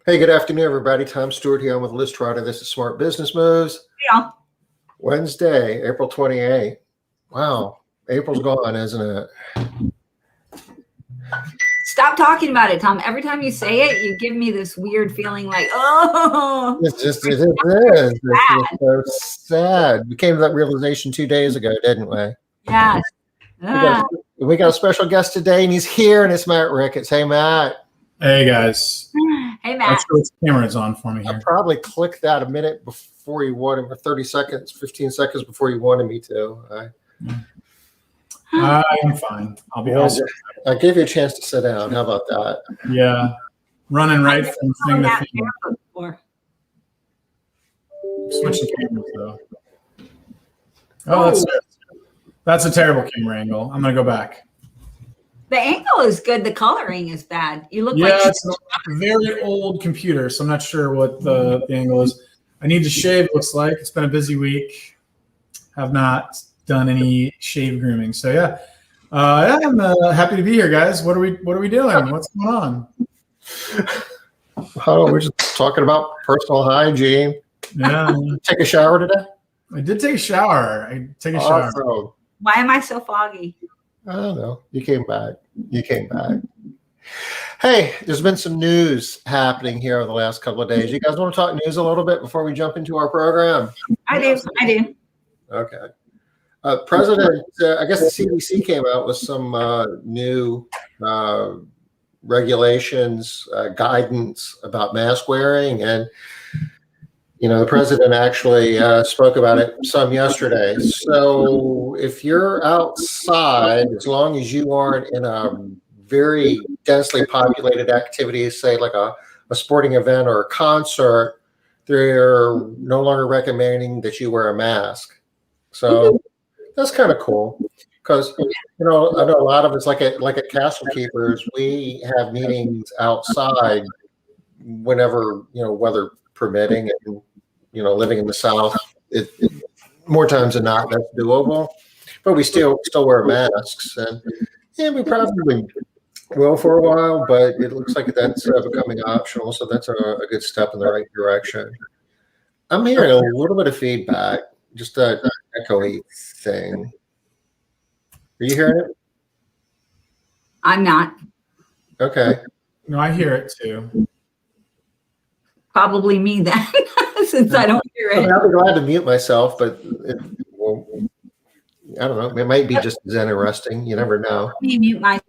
Hey, good afternoon, everybody. Tom Stewart here. I'm with Liz Trotter. This is Smart Business Moves. Yeah. Wednesday, April 28th. Wow, April's gone, isn't it? Stop talking about it, Tom. Every time you say it, you give me this weird feeling like, oh. It is. It's so sad. We came to that realization 2 days ago, didn't we? Yes. We got a special guest today, and he's here, and it's Matt Ricketts. Hey, Matt. Hey, guys. Hey, Matt. Not sure what the camera is on for me here. I probably clicked that a minute before you wanted, or 30 seconds, 15 seconds before you wanted me to. I am fine. I'll be awesome. I gave you a chance to sit down. How about that? Yeah. Running right from thing to thing. Switching cameras, though. Oh, that's a terrible camera angle. I'm going to go back. The angle is good. The coloring is bad. You look like it's a very old computer, so I'm not sure what the angle is. I need to shave, looks like. It's been a busy week. Have not done any shave grooming. So yeah. I'm happy to be here, guys. What are we doing? What's going on? Oh, we're just talking about personal hygiene. Yeah. Take a shower today? I did take a shower. Shower. Why am I so foggy? I don't know. You came back. Hey, there's been some news happening here over the last couple of days. You guys want to talk news a little bit before we jump into our program? I do. Okay. President, I guess the CDC came out with some new regulations, guidance about mask wearing, and the president actually spoke about it some yesterday. So if you're outside, as long as you aren't in a very densely populated activity, say like a sporting event or a concert, they're no longer recommending that you wear a mask. So that's kind of cool because, I know a lot of it's like at Castle Keepers, we have meetings outside whenever, weather permitting, and living in the South, more times than not, that's doable. But we still wear masks, and we probably will for a while. But it looks like that's becoming optional, so that's a good step in the right direction. I'm hearing a little bit of feedback, just an echoey thing. Are you hearing it? I'm not. Okay. No, I hear it too. Probably me then, since I don't hear it. I'll be glad to mute myself, but I don't know. It might be just as interesting. You never know. Let me mute my.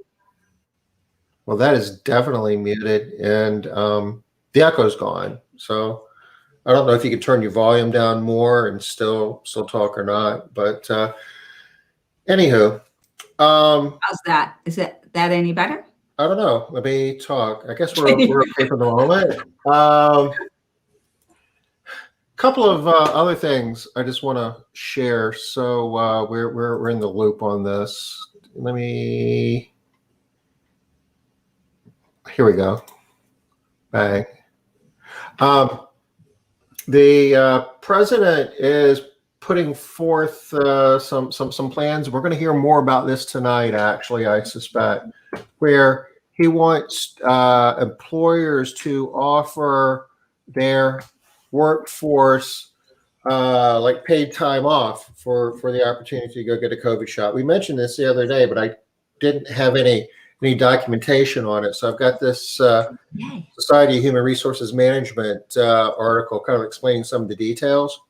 Well, that is definitely muted, and the echo's gone. So I don't know if you could turn your volume down more and still talk or not. But anywho, How's that? Is that any better? I don't know. Let me talk. I guess we're okay for the moment. Couple of other things I just want to share. So we're in the loop on this. Here we go. Bang. The president is putting forth some plans. We're going to hear more about this tonight, actually, I suspect, where he wants employers to offer their workforce like paid time off for the opportunity to go get a COVID shot. We mentioned this the other day, but I didn't have any documentation on it. So I've got this Society of Human Resources Management article kind of explaining some of the details.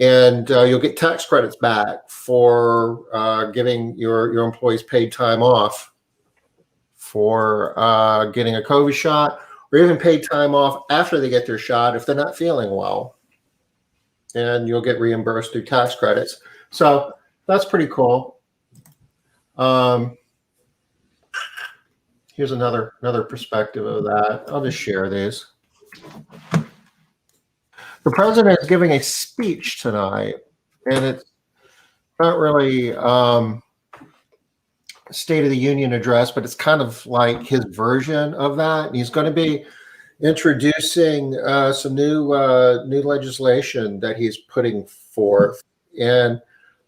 And you'll get tax credits back for giving your employees paid time off for getting a COVID shot, or even paid time off after they get their shot if they're not feeling well. And you'll get reimbursed through tax credits. So that's pretty cool. Here's another perspective of that. I'll just share these. The president is giving a speech tonight, and it's not really State of the Union address, but it's kind of like his version of that. And he's going to be introducing some new legislation that he's putting forth, and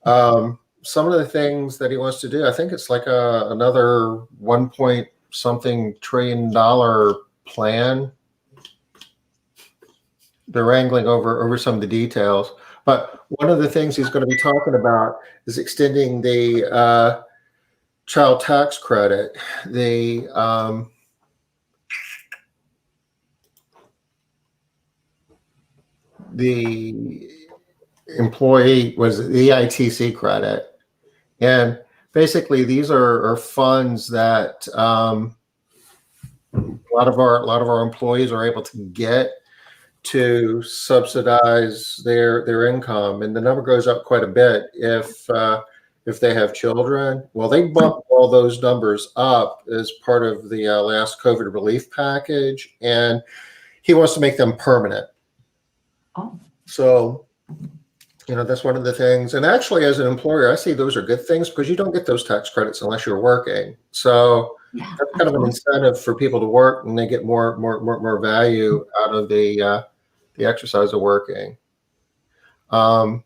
some of the things that he wants to do. I think it's like another $1 point something trillion plan. They're wrangling over some of the details. But one of the things he's going to be talking about is extending the child tax credit. The employee was the EITC credit, and basically these are funds that a lot of our employees are able to get to subsidize their income, and the number goes up quite a bit if they have children. Well, they bump all those numbers up as part of the last COVID relief package, and he wants to make them permanent. Oh. So, that's one of the things. And actually, as an employer, I see those are good things because you don't get those tax credits unless you're working. So that's kind of an incentive for people to work, and they get more value out of the exercise of working. What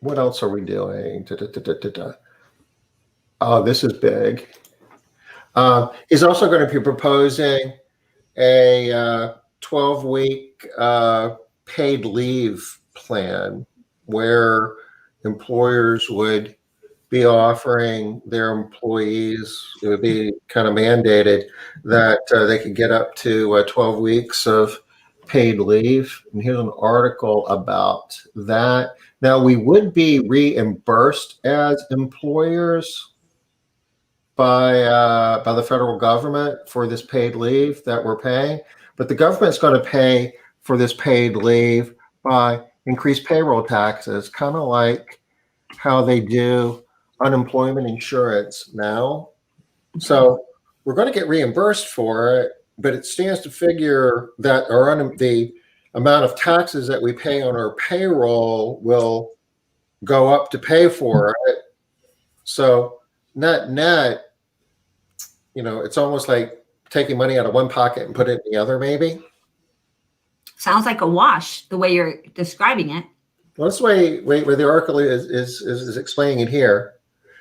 else are we doing? Oh, this is big. He's also going to be proposing a 12-week paid leave plan where employers would be offering their employees, it would be kind of mandated that they could get up to 12 weeks of paid leave. And here's an article about that. Now, we would be reimbursed as employers by the federal government for this paid leave that we're paying, but the government's going to pay for this paid leave by increased payroll taxes, kind of like how they do unemployment insurance now. So we're going to get reimbursed for it, but it stands to figure that the amount of taxes that we pay on our payroll will go up to pay for it. So net, it's almost like taking money out of one pocket and put it in the other, maybe. Sounds like a wash, the way you're describing it. Well, that's the way the article is explaining it here.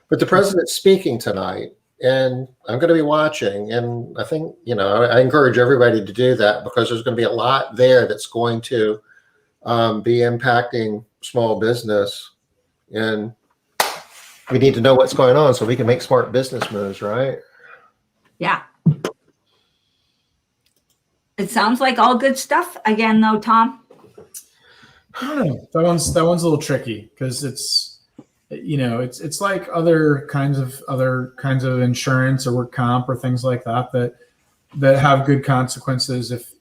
But the president's speaking tonight, and I'm going to be watching. And I think, I encourage everybody to do that because there's going to be a lot there that's going to be impacting small business. And we need to know what's going on so we can make smart business moves, right? Yeah. It sounds like all good stuff again, though, Tom. I don't know. That one's a little tricky because it's like other kinds of insurance or work comp or things like that have good consequences if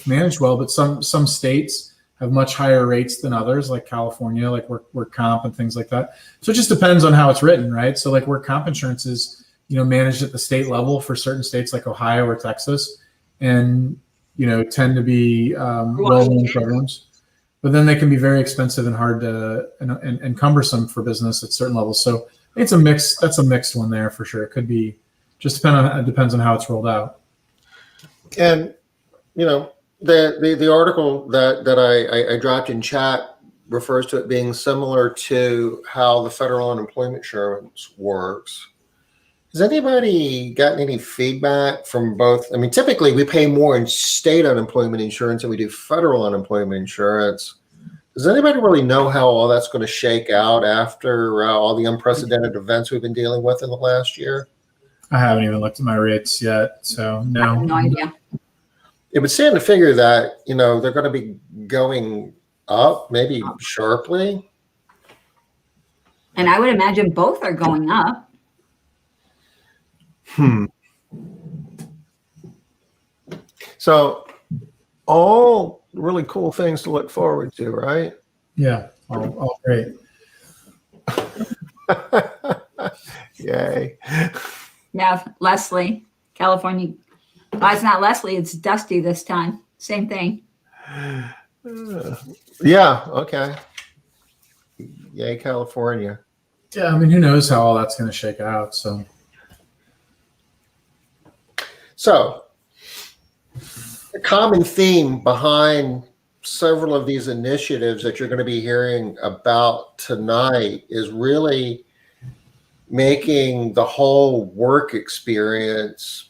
managed well. But some states have much higher rates than others, like California, like work comp and things like that. So it just depends on how it's written, right? So like work comp insurance is managed at the state level for certain states like Ohio or Texas, and tend to be well-known programs. But then they can be very expensive and hard to and cumbersome for business at certain levels. So it's a mix. That's a mixed one there for sure. It could be just depends on how it's rolled out. And the article that I dropped in chat refers to it being similar to how the federal unemployment insurance works. Has anybody gotten any feedback from both? I mean, typically we pay more in state unemployment insurance than we do federal unemployment insurance. Does anybody really know how all that's going to shake out after all the unprecedented events we've been dealing with in the last year? I haven't even looked at my rates yet, so no. I have no idea. It would stand to figure that, they're going to be going up, maybe sharply. And I would imagine both are going up. So all really cool things to look forward to, right? Yeah, all great. Yay. Yeah, Leslie, California. Oh, it's not Leslie, it's Dusty this time. Same thing. Yeah, okay. Yay, California. Yeah, I mean, who knows how all that's going to shake out, So, a common theme behind several of these initiatives that you're going to be hearing about tonight is really making the whole work experience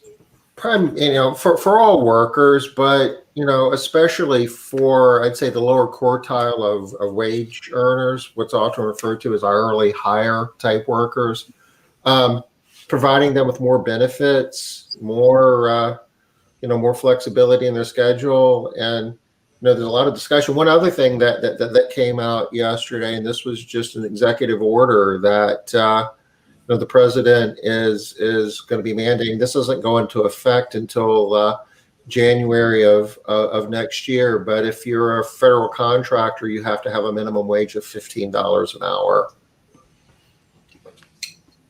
for all workers, but especially for, I'd say, the lower quartile of wage earners, what's often referred to as hourly hire type workers, providing them with more benefits, more flexibility in their schedule. And there's a lot of discussion. One other thing that came out yesterday, and this was just an executive order that the president is going to be mandating. This doesn't go into effect until January of next year. But if you're a federal contractor, you have to have a minimum wage of $15 an hour.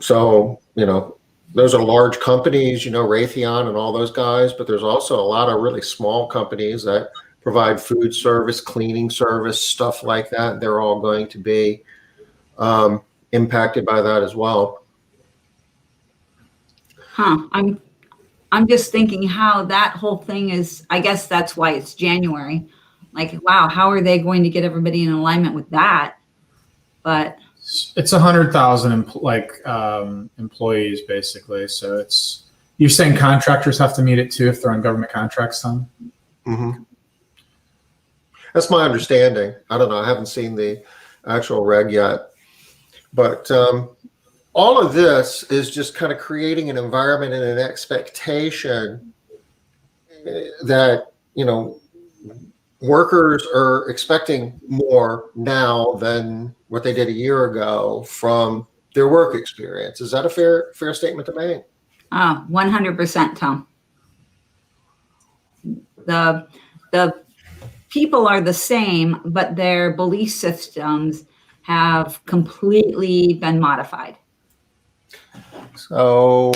So, those are large companies, Raytheon and all those guys, but there's also a lot of really small companies that provide food service, cleaning service, stuff like that. They're all going to be impacted by that as well. I'm just thinking how that whole thing is. I guess that's why it's January. Like, wow, how are they going to get everybody in alignment with that? But it's 100,000 employees basically. So you're saying contractors have to meet it too if they're on government contracts, Tom? Mm-hmm. That's my understanding. I don't know. I haven't seen the actual reg yet, but all of this is just kind of creating an environment and an expectation that, workers are expecting more now than what they did a year ago from their work experience. Is that a fair statement to make? 100%, Tom. The people are the same, but their belief systems have completely been modified. So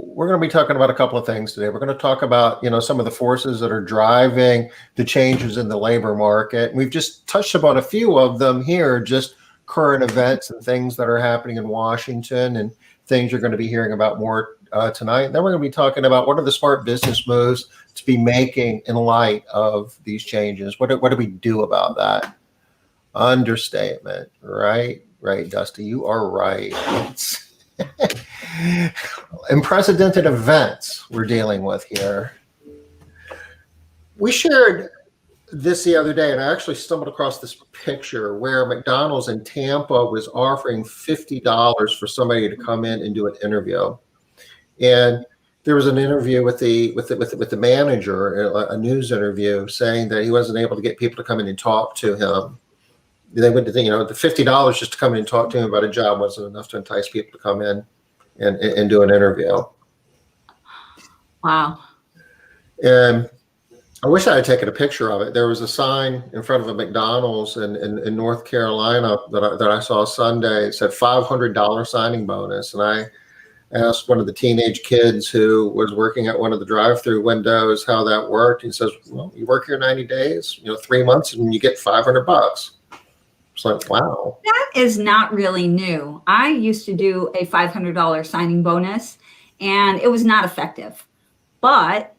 we're going to be talking about a couple of things today. We're going to talk about, some of the forces that are driving the changes in the labor market. We've just touched upon a few of them here, just current events and things that are happening in Washington and things you're going to be hearing about more tonight. Then we're going to be talking about what are the smart business moves to be making in light of these changes. What do we do about that? Understatement, right? Right, Dusty, you are right. Unprecedented events we're dealing with here. We shared this the other day, and I actually stumbled across this picture where McDonald's in Tampa was offering $50 for somebody to come in and do an interview. And there was an interview with the manager, a news interview, saying that he wasn't able to get people to come in and talk to him. They went to the $50 just to come in and talk to him about a job wasn't enough to entice people to come in and do an interview. Wow. And I wish I had taken a picture of it. There was a sign in front of a McDonald's in North Carolina that I saw Sunday. It said $500 signing bonus. And I asked one of the teenage kids who was working at one of the drive-through windows how that worked. He says, well, you work here 90 days, 3 months, and you get $500. It's like, wow. That is not really new. I used to do a $500 signing bonus, and it was not effective. But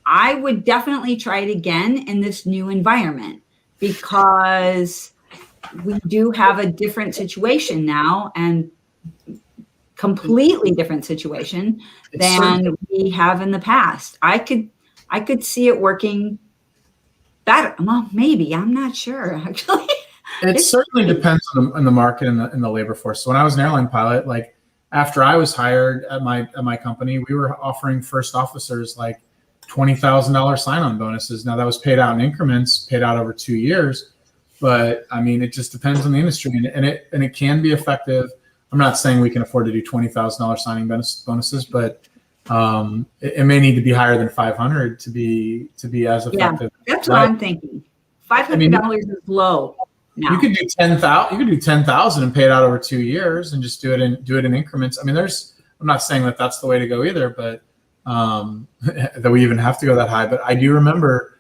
I would definitely try it again in this new environment because we do have a different situation now, and completely different situation than we have in the past. I could see it working better. Well, maybe. I'm not sure, actually. It certainly depends on the market and the labor force. So when I was an airline pilot, like after I was hired at my company, we were offering first officers like $20,000 sign-on bonuses. Now that was paid out in increments, paid out over 2 years. But I mean, it just depends on the industry, and it can be effective. I'm not saying we can afford to do $20,000 signing bonuses, but it may need to be higher than 500 to be as effective. Yeah, that's what I'm thinking. $500 is low. No. You could do 10,000. You could do 10,000 and pay it out over 2 years, and just do it in increments. I mean, I'm not saying that that's the way to go either, but that we even have to go that high. But I do remember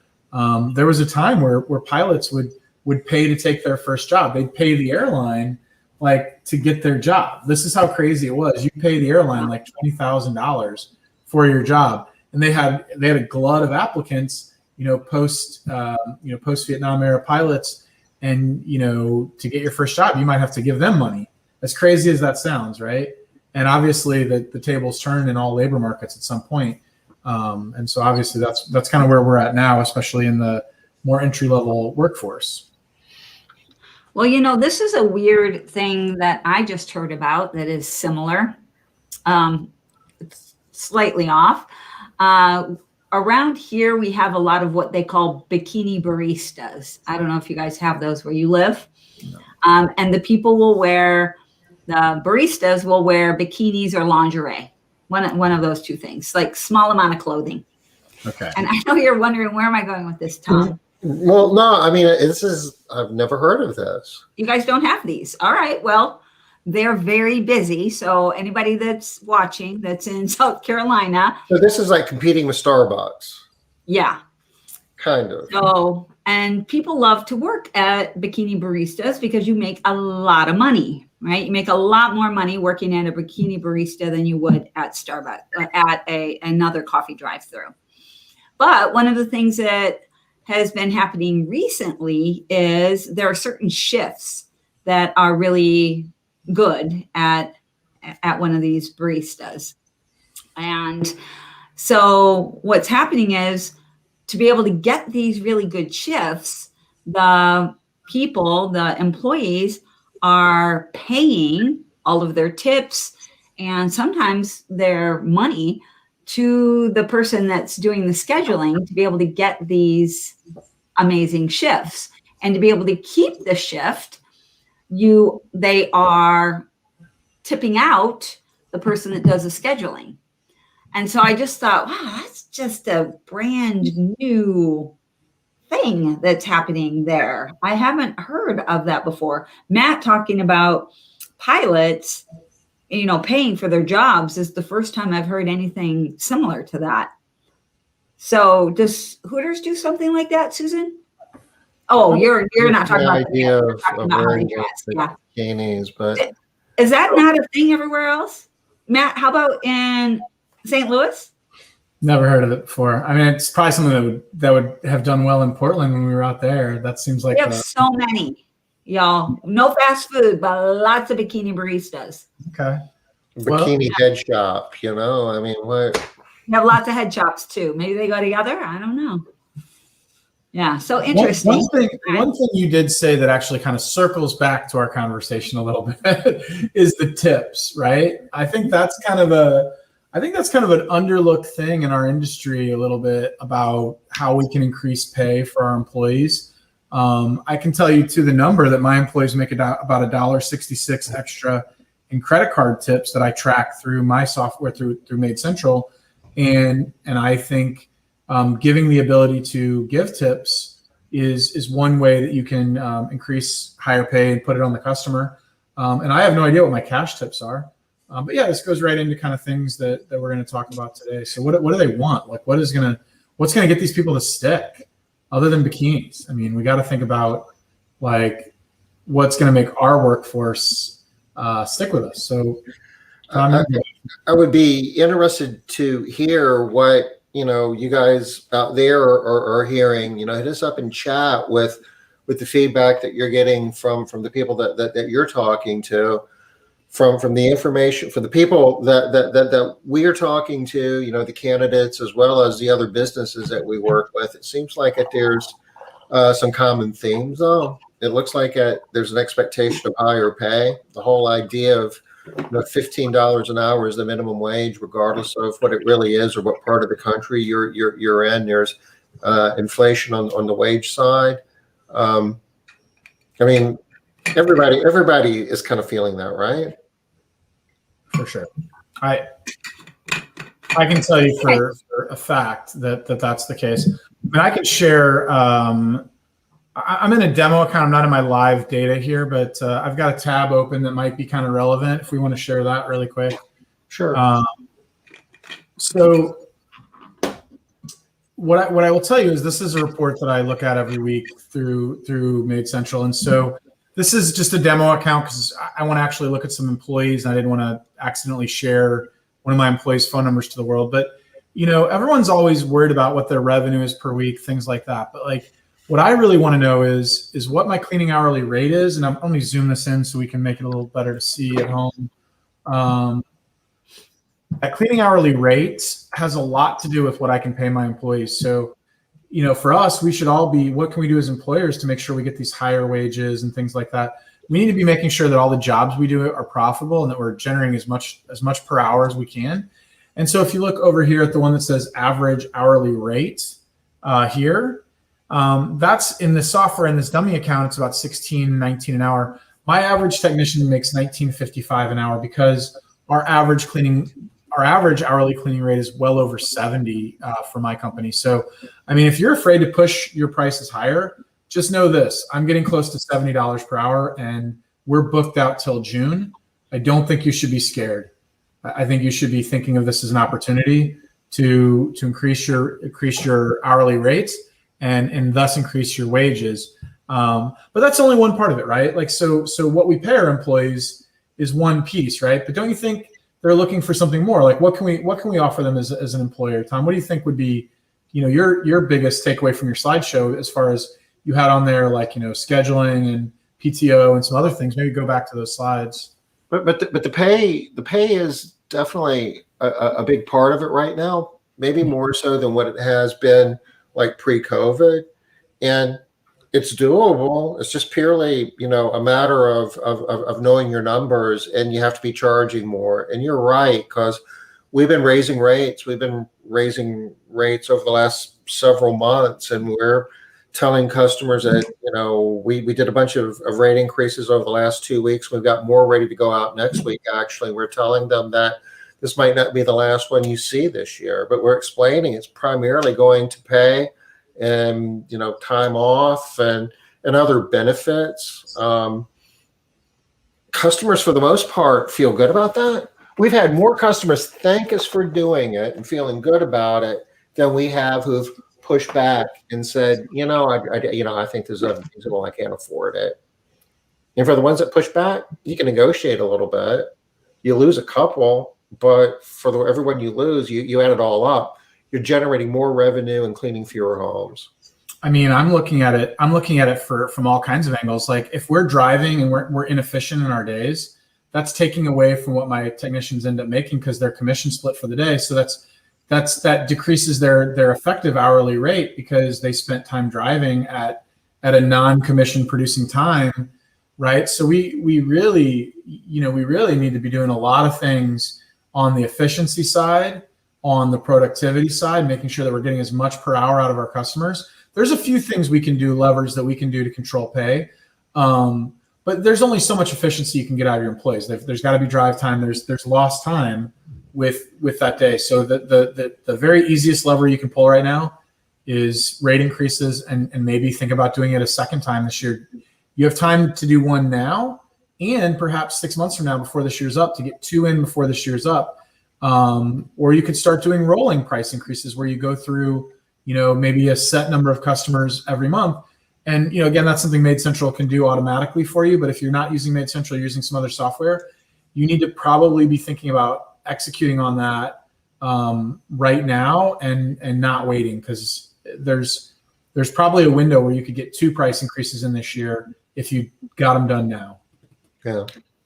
there was a time where pilots would pay to take their first job. They'd pay the airline like to get their job. This is how crazy it was. You pay the airline like $20,000 for your job, and they had a glut of applicants. Post Vietnam era pilots. And, to get your first job, you might have to give them money. As crazy as that sounds, right? And obviously the tables turn in all labor markets at some point. And so obviously that's kind of where we're at now, especially in the more entry-level workforce. Well, this is a weird thing that I just heard about that is similar. It's slightly off. Around here, we have a lot of what they call bikini baristas. I don't know if you guys have those where you live. No. And the baristas will wear bikinis or lingerie. One of those two things, like small amount of clothing. Okay. And I know you're wondering, where am I going with this, Tom? Well, no, I mean, I've never heard of this. You guys don't have these. All right. Well, they're very busy. So anybody that's watching that's in South Carolina. So this is like competing with Starbucks. Yeah. Kind of. So, and people love to work at bikini baristas because you make a lot of money, right? You make a lot more money working at a bikini barista than you would at Starbucks, at another coffee drive-through. But one of the things that has been happening recently is there are certain shifts that are really good at one of these baristas. And so what's happening is, to be able to get these really good shifts, the employees are paying all of their tips and sometimes their money to the person that's doing the scheduling to be able to get these amazing shifts. And to be able to keep the shift, they are tipping out the person that does the scheduling. And so I just thought, wow, that's just a brand new thing that's happening there. I haven't heard of that before. Matt talking about pilots, paying for their jobs is the first time I've heard anything similar to that. So does Hooters do something like that, Susan? Oh, you're not talking about the idea of wearing bikinis, but is that not a thing everywhere else? Matt, how about in St. Louis? Never heard of it before. I mean, it's probably something that would have done well in Portland when we were out there. That seems like we have so many, y'all. No fast food, but lots of bikini baristas. Okay. Bikini head shop, I mean, what? You have lots of head shops too. Maybe they go together. I don't know. Yeah, so interesting. One thing you did say that actually kind of circles back to our conversation a little bit is the tips, right? I think that's kind of an underlooked thing in our industry a little bit about how we can increase pay for our employees. I can tell you the number that my employees make about $1.66 extra in credit card tips that I track through my software through Maid Central, and I think giving the ability to give tips is one way that you can increase higher pay and put it on the customer. And I have no idea what my cash tips are. But yeah, this goes right into kind of things that we're going to talk about today. So what do they want? Like what's going to get these people to stick other than bikinis? I mean, we got to think about like what's going to make our workforce stick with us. So I would be interested to hear what, you guys out there are hearing. Hit us up in chat with the feedback that you're getting from the people that you're talking to. From the information for the people that we are talking to, the candidates as well as the other businesses that we work with, it seems like there's some common themes. Though it looks like there's an expectation of higher pay. The whole idea of $15 an hour is the minimum wage, regardless of what it really is or what part of the country you're in. There's inflation on the wage side. I mean, everybody is kind of feeling that, right? For sure. I can tell you for a fact that's the case. I mean, I can share. I'm in a demo account. I'm not in my live data here, but I've got a tab open that might be kind of relevant if we want to share that really quick. Sure. So what I will tell you is this is a report that I look at every week through Maid Central, and so this is just a demo account because I want to actually look at some employees, and I didn't want to accidentally share one of my employees' phone numbers to the world. But everyone's always worried about what their revenue is per week, things like that. But like, what I really want to know is what my cleaning hourly rate is, and I'm only zoom this in so we can make it a little better to see at home. that cleaning hourly rate has a lot to do with what I can pay my employees. So, for us, we should all be, what can we do as employers to make sure we get these higher wages and things like that? We need to be making sure that all the jobs we do are profitable and that we're generating as much per hour as we can. And so if you look over here at the one that says average hourly rate here, that's in the software in this dummy account, it's about $16-19 an hour. My average technician makes $19.55 an hour because our average hourly cleaning rate is well over 70 for my company. So, I mean, if you're afraid to push your prices higher, just know this: I'm getting close to $70 per hour, and we're booked out till June. I don't think you should be scared. I think you should be thinking of this as an opportunity to increase your hourly rates and thus increase your wages. But that's only one part of it, right? Like, so what we pay our employees is one piece, right? But don't you think they're looking for something more? Like, what can we offer them as an employer? Tom, what do you think would be, your biggest takeaway from your slideshow, as far as you had on there, like, scheduling and PTO and some other things? Maybe go back to those slides. But the pay is definitely a big part of it right now, maybe more so than what it has been like pre-COVID. And it's doable. It's just purely, a matter of knowing your numbers, and you have to be charging more. And you're right, because we've been raising rates. We've been raising rates over the last several months, and we're telling customers that, we did a bunch of rate increases over the last 2 weeks. We've got more ready to go out next week. Actually, we're telling them that this might not be the last one you see this year, but we're explaining it's primarily going to pay and, time off and other benefits. Customers, for the most part, feel good about that. We've had more customers thank us for doing it and feeling good about it than we have who've pushed back and said, I think this is unreasonable. I can't afford it. And for the ones that push back, you can negotiate a little bit. You lose a couple, but for everyone you lose, you add it all up. You're generating more revenue and cleaning fewer homes. I mean, I'm looking at it from all kinds of angles. Like, if we're driving and we're inefficient in our days, that's taking away from what my technicians end up making, because they're commission split for the day. So that decreases their effective hourly rate because they spent time driving at a non-commission producing time, right? So we really need to be doing a lot of things on the efficiency side, on the productivity side, making sure that we're getting as much per hour out of our customers. There's a few things we can do, levers that we can do to control pay. But there's only so much efficiency you can get out of your employees. There's got to be drive time. There's lost time with that day. So the very easiest lever you can pull right now is rate increases, and maybe think about doing it a second time this year. You have time to do one now, and perhaps 6 months from now, before this year's up, to get two in before this year's up. Or you could start doing rolling price increases, where you go through, maybe a set number of customers every month. And, again, that's something Maid Central can do automatically for you. But if you're not using Maid Central, you're using some other software, you need to probably be thinking about executing on that right now and not waiting, because there's probably a window where you could get 2 price increases in this year if you got them done now. Yeah.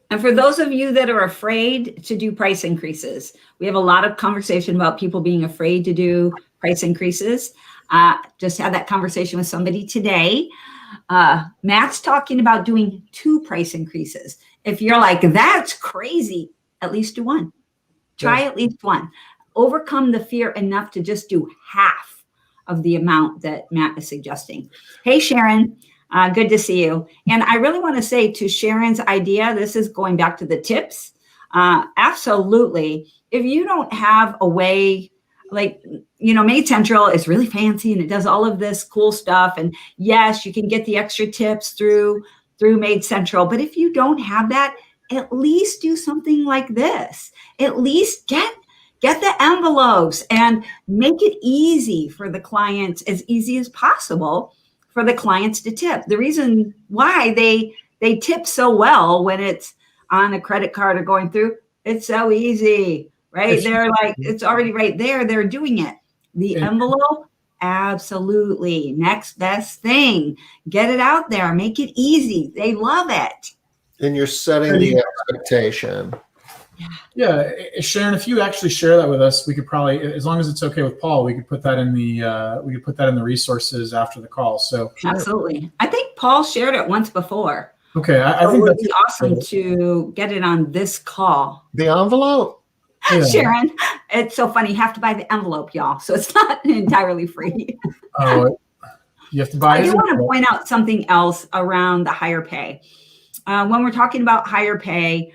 And for those of you that are afraid to do price increases, we have a lot of conversation about people being afraid to do price increases. Just had that conversation with somebody today. Matt's talking about doing 2 price increases. If you're like, that's crazy, at least do one. Try at least one. Overcome the fear enough to just do half of the amount that Matt is suggesting. Hey, Sharon. Good to see you. And I really want to say, to Sharon's idea, this is going back to the tips. Absolutely. If you don't have a way, like, Maid Central is really fancy and it does all of this cool stuff. And yes, you can get the extra tips through Maid Central. But if you don't have that, at least do something like this. At least get the envelopes and make it easy for the clients, as easy as possible for the clients to tip. The reason why they tip so well when it's on a credit card or going through, it's so easy, right? They're like, it's already right there. They're doing it. The envelope, absolutely. Next best thing. Get it out there. Make it easy. They love it. And you're setting the expectation. Yeah, Sharon, if you actually share that with us, we could probably, as long as it's okay with Paul, we could put that in the resources after the call. So Absolutely. I think Paul shared it once before. okay, I So think it would that's be awesome to get it on this call. The envelope. yeah. Sharon, it's so funny. You have to buy the envelope, y'all. So it's not entirely free. Oh, you have to buy. I do want to point out something else around the higher pay. When we're talking about higher pay,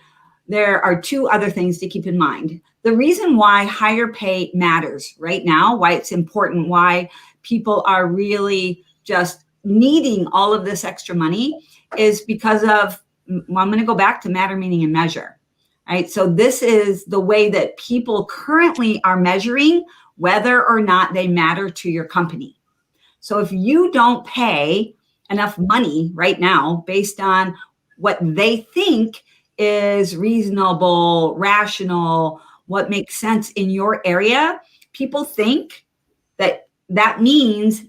there are two other things to keep in mind. The reason why higher pay matters right now, why it's important, why people are really just needing all of this extra money is because of, well, I'm going to go back to matter, meaning, and measure. Right. So this is the way that people currently are measuring whether or not they matter to your company. So if you don't pay enough money right now based on what they think is reasonable, rational, what makes sense in your area, people think that that means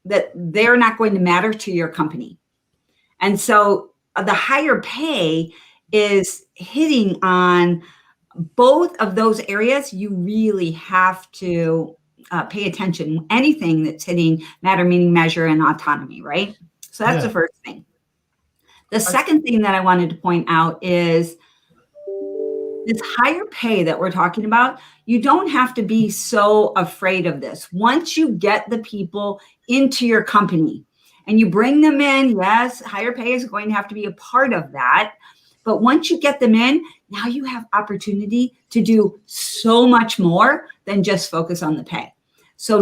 that they're not going to matter to your company. And so the higher pay is hitting on both of those areas. You really have to pay attention. Anything that's hitting matter, meaning, measure, and autonomy, right? So that's the first thing. The second thing that I wanted to point out is this higher pay that we're talking about. You don't have to be so afraid of this. Once you get the people into your company and you bring them in, yes, higher pay is going to have to be a part of that. But once you get them in, now you have opportunity to do so much more than just focus on the pay. So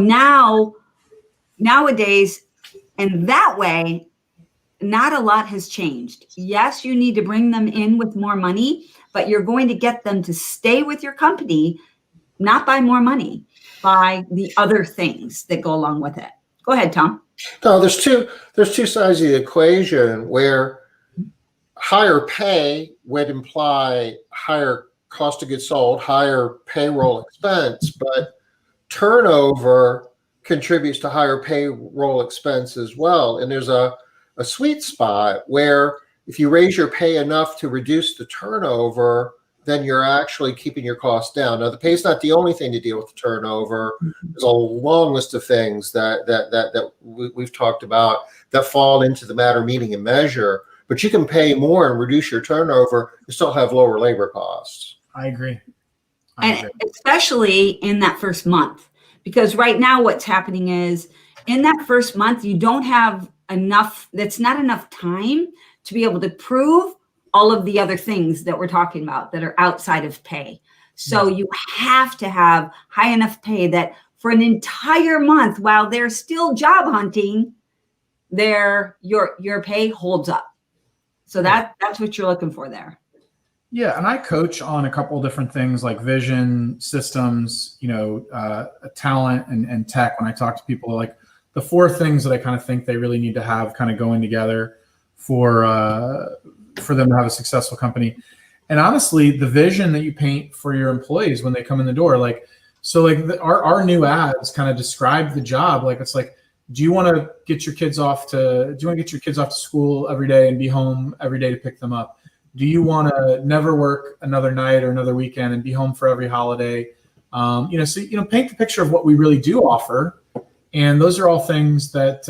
nowadays, and that way, not a lot has changed. Yes, you need to bring them in with more money, but you're going to get them to stay with your company, not by more money, by the other things that go along with it. Go ahead, Tom. No, there's two sides of the equation where higher pay would imply higher cost of goods sold, higher payroll expense, but turnover contributes to higher payroll expense as well. And there's a sweet spot where if you raise your pay enough to reduce the turnover, then you're actually keeping your costs down. Now, the pay is not the only thing to deal with the turnover. There's a long list of things that we've talked about that fall into the matter, meaning, and measure. But you can pay more and reduce your turnover and still have lower labor costs. I agree. And especially in that first month, because right now what's happening is in that first month, you don't have enough, that's not enough time to be able to prove all of the other things that we're talking about that are outside of pay. So you have to have high enough pay that for an entire month, while they're still job hunting, your pay holds up. So that's what you're looking for there. Yeah, and I coach on a couple of different things like vision, systems, talent, and tech. When I talk to people, like the four things that I kind of think they really need to have kind of going together for them to have a successful company. And honestly, the vision that you paint for your employees when they come in the door, our new ads kind of describe the job. Like, it's like, do you want to get your kids off to school every day and be home every day to pick them up? Do you want to never work another night or another weekend and be home for every holiday? Paint the picture of what we really do offer. And those are all things that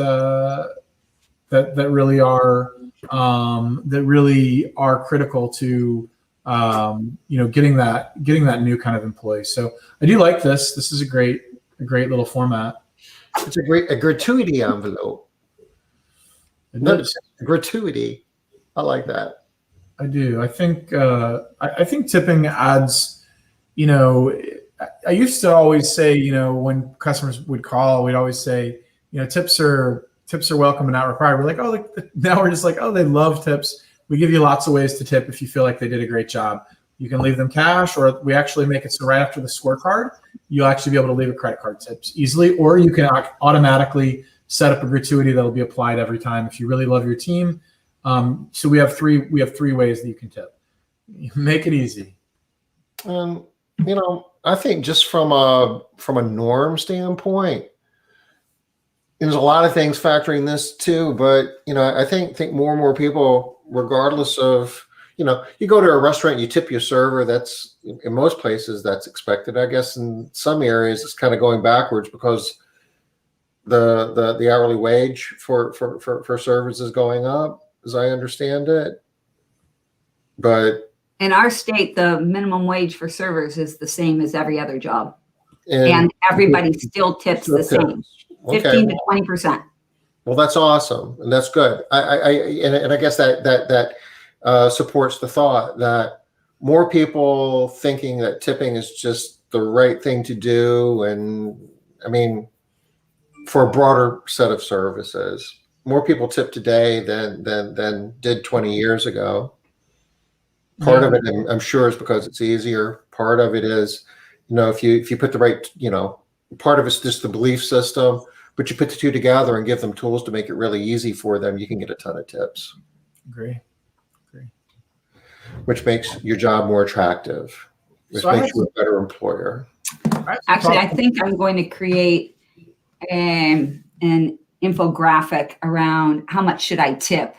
really are critical to getting that new kind of employee. So I do like this. This is a great little format. It's a gratuity envelope. Notice gratuity. I like that. I do. I think tipping adds. I used to always say, when customers would call, we'd always say, tips are welcome and not required. We're like, now we're just like, they love tips. We give you lots of ways to tip if you feel like they did a great job. You can leave them cash, or we actually make it so right after the scorecard, you'll actually be able to leave a credit card tips easily, or you can automatically set up a gratuity that'll be applied every time if you really love your team. So we have three ways that you can tip. Make it easy. I think just from a norm standpoint, there's a lot of things factoring this too, but I think more and more people, regardless of you go to a restaurant, you tip your server. That's in most places that's expected. I guess in some areas it's kind of going backwards because the hourly wage for servers is going up, as I understand it. But in our state, the minimum wage for servers is the same as every other job, and everybody still tips the same, 15 to 20%. Well, that's awesome, and that's good. I guess that supports the thought that more people thinking that tipping is just the right thing to do, and I mean, for a broader set of services, more people tip today than did 20 years ago. Part of it, I'm sure, is because it's easier. Part of it is, if you put the right, part of it's just the belief system. But you put the two together and give them tools to make it really easy for them, you can get a ton of tips. Agree. Which makes your job more attractive, which makes you a better employer. Actually, I think I'm going to create an infographic around how much should I tip,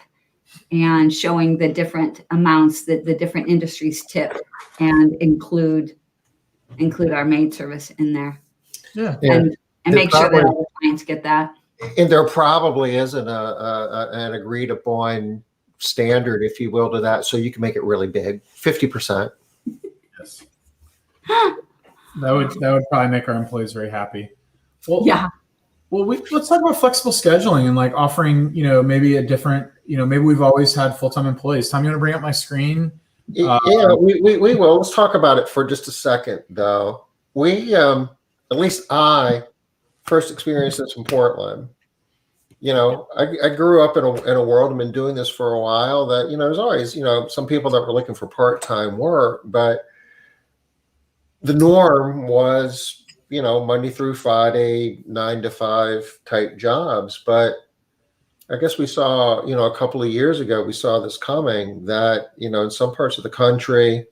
and showing the different amounts that the different industries tip, and include our maid service in there. Yeah. And make sure that all the clients get that. And there probably isn't an agreed upon standard, if you will, to that, so you can make it really big, 50%. Yes. That would probably make our employees very happy. Well, yeah. Well, let's talk about flexible scheduling and like offering, maybe a different, maybe we've always had full-time employees. Tom, you want to bring up my screen? Yeah, we will. Let's talk about it for just a second, though. We, at least I, first experienced this in Portland. I grew up in a world, I've been doing this for a while, that, there's always, some people that were looking for part-time work, but the norm was, Monday through Friday, 9 to 5 type jobs. But I guess we saw, a couple of years ago, we saw this coming that, in some parts of the country,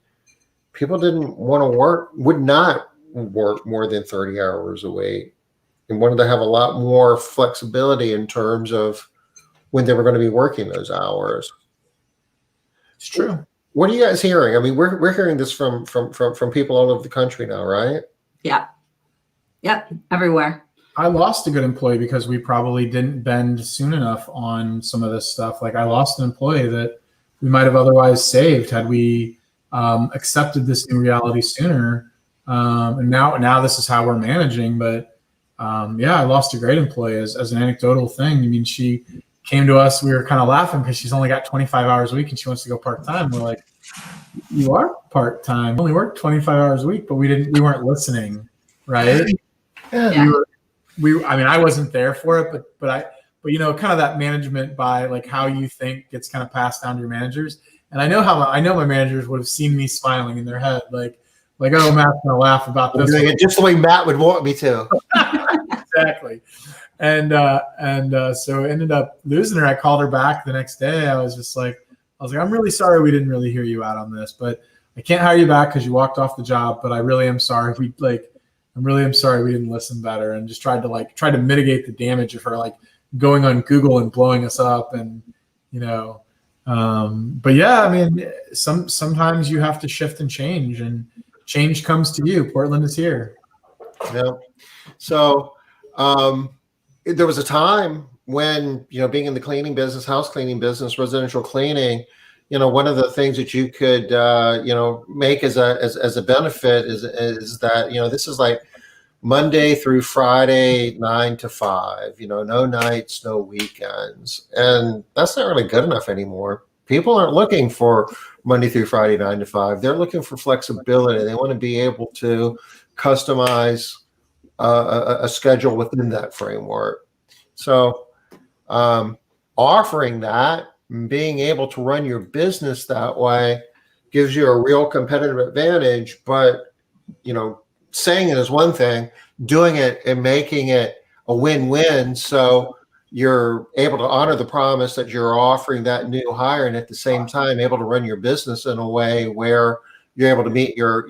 people would not work more than 30 hours a week, and wanted to have a lot more flexibility in terms of when they were going to be working those hours. It's true. What are you guys hearing? I mean, we're hearing this from people all over the country now, right? Yeah. Yep. Everywhere. I lost a good employee because we probably didn't bend soon enough on some of this stuff. Like I lost an employee that we might have otherwise saved had we accepted this new reality sooner. And now this is how we're managing. But I lost a great employee as an anecdotal thing. I mean, she came to us, we were kind of laughing because she's only got 25 hours a week and she wants to go part-time. We're like, you are part-time, only work 25 hours a week, but we weren't listening. Right. Yeah. I wasn't there for it, but kind of that management by like how you think gets kind of passed down to your managers. And I know my managers would have seen me smiling in their head, like, oh, Matt's gonna laugh about this. Doing it just the way Matt would want me to. Exactly. And so I ended up losing her. I called her back the next day. I was like, I'm really sorry we didn't really hear you out on this, but I can't hire you back because you walked off the job. But I really am sorry. I really am sorry we didn't listen better, and just tried to mitigate the damage of her like going on Google and blowing us up, and but yeah, I mean, sometimes you have to shift and change, and change comes to you. Portland is here. Yeah. So there was a time when, being in the cleaning business, house cleaning business, residential cleaning, one of the things that you could, make as a benefit is that, this is like Monday through Friday, 9 to 5, no nights, no weekends. And that's not really good enough anymore. People aren't looking for Monday through Friday, 9 to 5. They're looking for flexibility. They want to be able to customize a schedule within that framework. So offering that, being able to run your business that way gives you a real competitive advantage. But, saying it is one thing, doing it and making it a win-win. So you're able to honor the promise that you're offering that new hire, and at the same time able to run your business in a way where you're able to meet your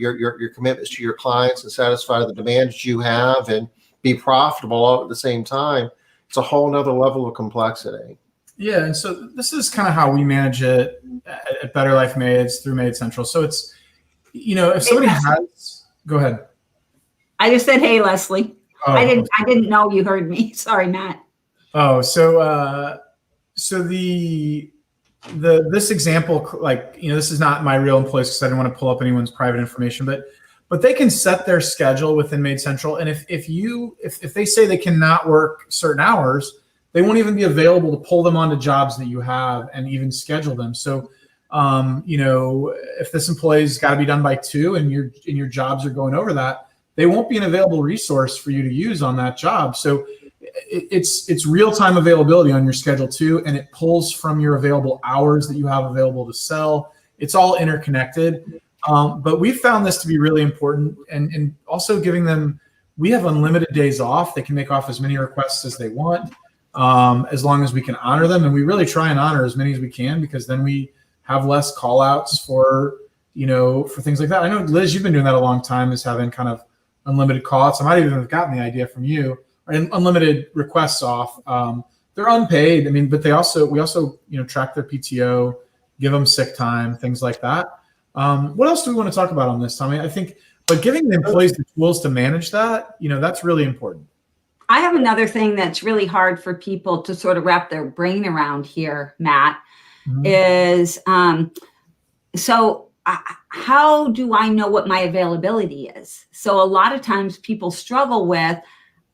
commitments to your clients and satisfy the demands you have and be profitable all at the same time. It's a whole nother level of complexity. Yeah, and so this is kind of how we manage it at Better Life Maids through Maid Central. So it's, if somebody has, go ahead. I just said, hey, Leslie. Oh, I didn't know you heard me. Sorry, Matt. Oh, so this example, this is not my real employees because I didn't want to pull up anyone's private information, but they can set their schedule within Maid Central, and if they say they cannot work certain hours, they won't even be available to pull them onto jobs that you have and even schedule them. So, if this employee's got to be done by 2 and your jobs are going over that, they won't be an available resource for you to use on that job. So it's real-time availability on your schedule too, and it pulls from your available hours that you have available to sell. It's all interconnected. But we found this to be really important, and also giving them, we have unlimited days off. They can make off as many requests as they want, as long as we can honor them. And we really try and honor as many as we can, because then we have less call outs for things like that. I know, Liz, you've been doing that a long time, is having kind of unlimited call outs. I might even have gotten the idea from you, or unlimited requests off. They're unpaid. I mean, but we also track their PTO, give them sick time, things like that. What else do we want to talk about on this, Tommy? I think, but giving the employees the tools to manage that, that's really important. I have another thing that's really hard for people to sort of wrap their brain around here, Matt, is how do I know what my availability is? So a lot of times people struggle with,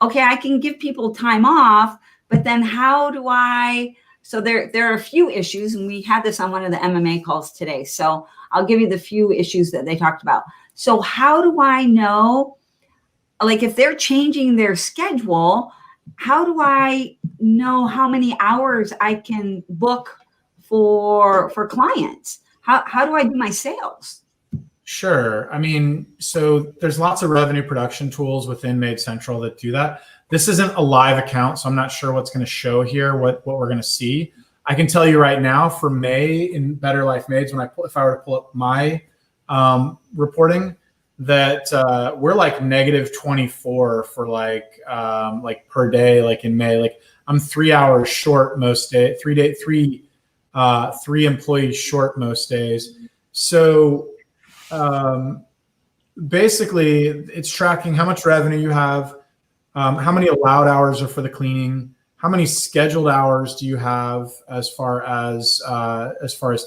okay, I can give people time off, but then how do I? So there are a few issues, and we had this on one of the MMA calls today. So I'll give you the few issues that they talked about. So how do I know, like if they're changing their schedule, how do I know how many hours I can book for clients? How do I do my sales? Sure. I mean, so there's lots of revenue production tools within Maid Central that do that. This isn't a live account, so I'm not sure what's going to show here, what we're going to see. I can tell you right now, for May in Better Life Maids, if I were to pull up my reporting, that we're like negative 24 for like per day, like in May. Like I'm 3 hours short most days, three employees short most days. So basically, it's tracking how much revenue you have, how many allowed hours are for the cleaning, how many scheduled hours do you have as far as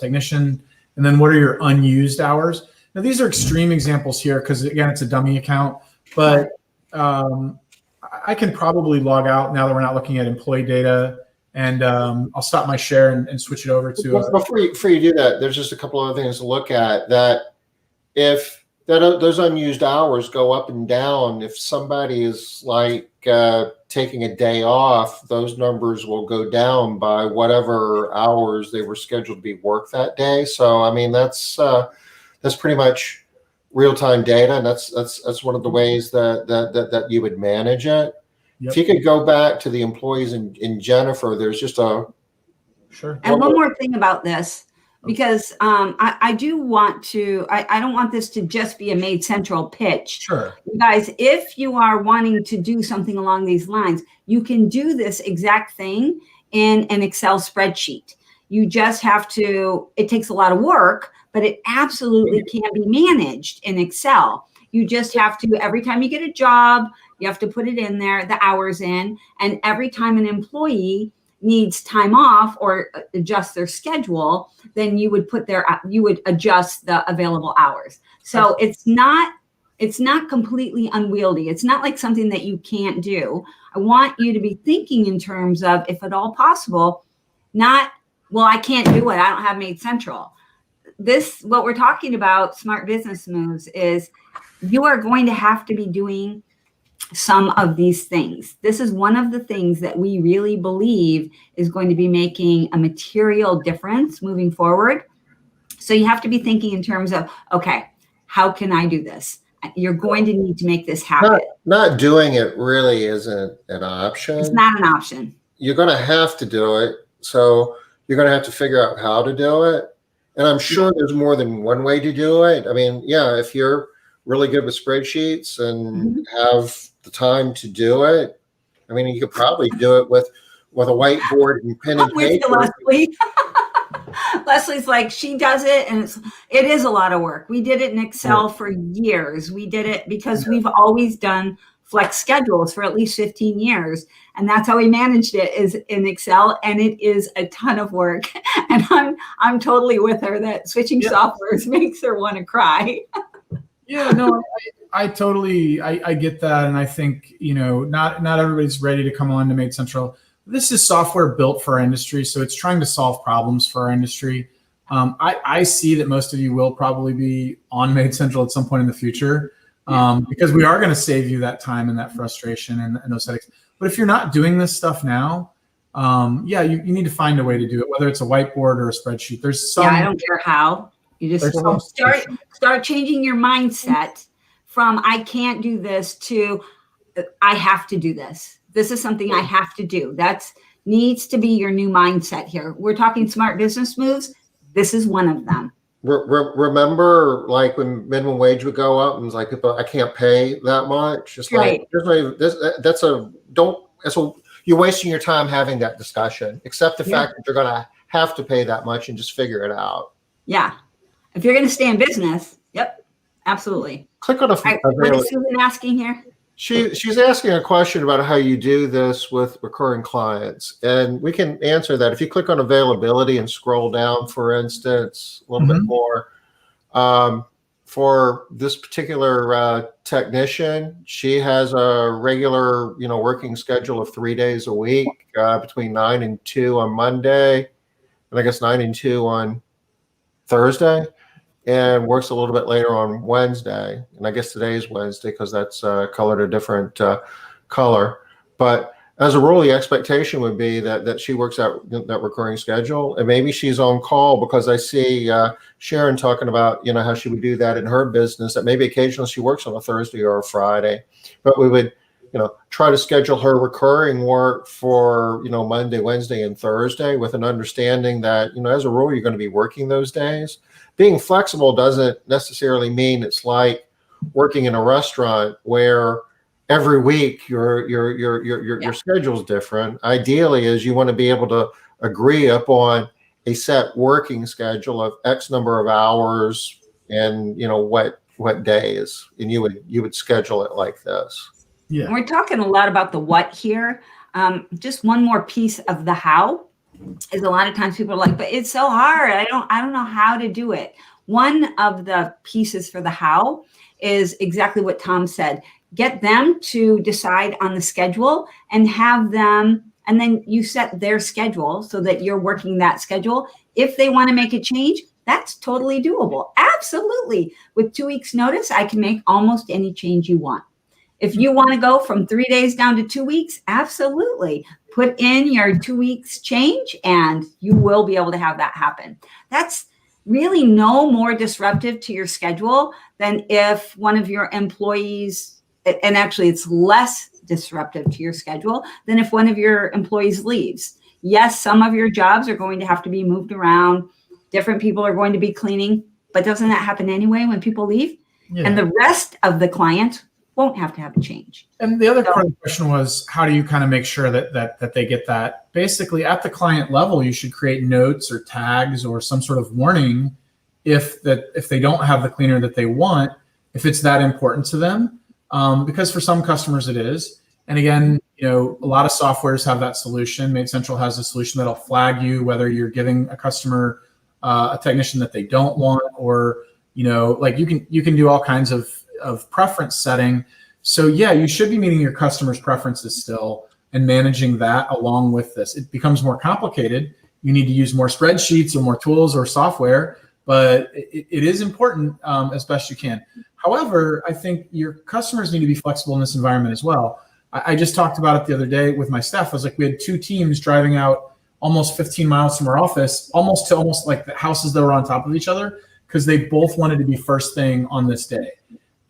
technician, and then what are your unused hours. Now, these are extreme examples here because, again, it's a dummy account, but I can probably log out now that we're not looking at employee data, and I'll stop my share and switch it over to. Before you do that, there's just a couple other things to look at. That if those unused hours go up and down, if somebody is like taking a day off, those numbers will go down by whatever hours they were scheduled to be worked that day. So, I mean, that's pretty much real-time data, and that's one of the ways that you would manage it. Yep. If you could go back to the employees in Jennifer, there's just a sure. And one more thing about this, because I do want to, I don't want this to just be a Maid Central pitch. Sure. You guys, if you are wanting to do something along these lines, you can do this exact thing in an Excel spreadsheet. You just have to, it takes a lot of work, but it absolutely can be managed in Excel. You just have to, every time you get a job, you have to put it in there, the hours in, and every time an employee needs time off or adjust their schedule, then you would adjust the available hours. So it's not completely unwieldy. It's not like something that you can't do. I want you to be thinking in terms of, if at all possible, not, well, I can't do it, I don't have Maid Central. What we're talking about, smart business moves, is you are going to have to be doing some of these things. This is one of the things that we really believe is going to be making a material difference moving forward. So you have to be thinking in terms of, okay, how can I do this? You're going to need to make this happen. Not doing it really isn't an option. It's not an option. You're going to have to do it. So you're going to have to figure out how to do it. And I'm sure there's more than one way to do it. I mean, yeah, if you're really good with spreadsheets and have the time to do it, I mean, you could probably do it with with a whiteboard and pen and I'm with you, paper. Leslie. Leslie's like, she does it, and it is a lot of work. We did it in Excel for years. We did it because we've always done flex schedules for at least 15 years. And that's how we managed it, is in Excel. And it is a ton of work. And I'm totally with her that switching softwares makes her want to cry. Yeah, no, I totally get that. And I think, not everybody's ready to come on to Maid Central. This is software built for our industry, so it's trying to solve problems for our industry. I see that most of you will probably be on Maid Central at some point in the future, because we are going to save you that time and that frustration and those headaches. But if you're not doing this stuff now, you need to find a way to do it, whether it's a whiteboard or a spreadsheet. There's some. Yeah, I don't care how. You just start changing your mindset from I can't do this to I have to do this. This is something I have to do. That needs to be your new mindset here. We're talking smart business moves. This is one of them. Remember, like when minimum wage would go up and it's like, I can't pay that much. It's like, you're wasting your time having that discussion. Accept the fact that you're going to have to pay that much and just figure it out. Yeah. If you're going to stay in business, yep, absolutely. Click on what is Susan asking here? She's asking a question about how you do this with recurring clients, and we can answer that. If you click on availability and scroll down, for instance, a little bit more, for this particular technician, she has a regular, working schedule of 3 days a week, between 9 and 2 on Monday, and I guess 9 and 2 on Thursday, and works a little bit later on Wednesday. And I guess today is Wednesday because that's colored a different color. But as a rule, the expectation would be that she works out that recurring schedule. And maybe she's on call, because I see Sharon talking about, how she would do that in her business, that maybe occasionally she works on a Thursday or a Friday. But we would, try to schedule her recurring work for, Monday, Wednesday, and Thursday, with an understanding that, as a rule, you're going to be working those days. Being flexible doesn't necessarily mean it's like working in a restaurant where every week your schedule's different. Ideally, is you want to be able to agree upon a set working schedule of X number of hours and what days, and you would schedule it like this. Yeah, we're talking a lot about the what here. Just one more piece of the how. Is a lot of times people are like, but it's so hard. I don't know how to do it. One of the pieces for the how is exactly what Tom said. Get them to decide on the schedule and have them, and then you set their schedule so that you're working that schedule. If they want to make a change, that's totally doable. Absolutely. With 2 weeks notice, I can make almost any change you want. If you want to go from 3 days down to 2 weeks, absolutely. Put in your 2 weeks change and you will be able to have that happen. That's really no more disruptive to your schedule than if one of your employees, and actually it's less disruptive to your schedule than if one of your employees leaves. Yes, some of your jobs are going to have to be moved around. Different people are going to be cleaning, but doesn't that happen anyway when people leave? Yeah. And the rest of the client won't have to have a change. And the other part of the question was, how do you kind of make sure that they get that? Basically, at the client level, you should create notes or tags or some sort of warning if they don't have the cleaner that they want, if it's that important to them, because for some customers it is. And again, a lot of softwares have that solution. Maid Central has a solution that'll flag you whether you're giving a customer a technician that they don't want, or like you can do all kinds of preference setting. So yeah, you should be meeting your customers' preferences still and managing that along with this. It becomes more complicated. You need to use more spreadsheets or more tools or software, but it is important as best you can. However, I think your customers need to be flexible in this environment as well. I just talked about it the other day with my staff. I was like, we had 2 teams driving out almost 15 miles from our office, almost like the houses that were on top of each other, because they both wanted to be first thing on this day.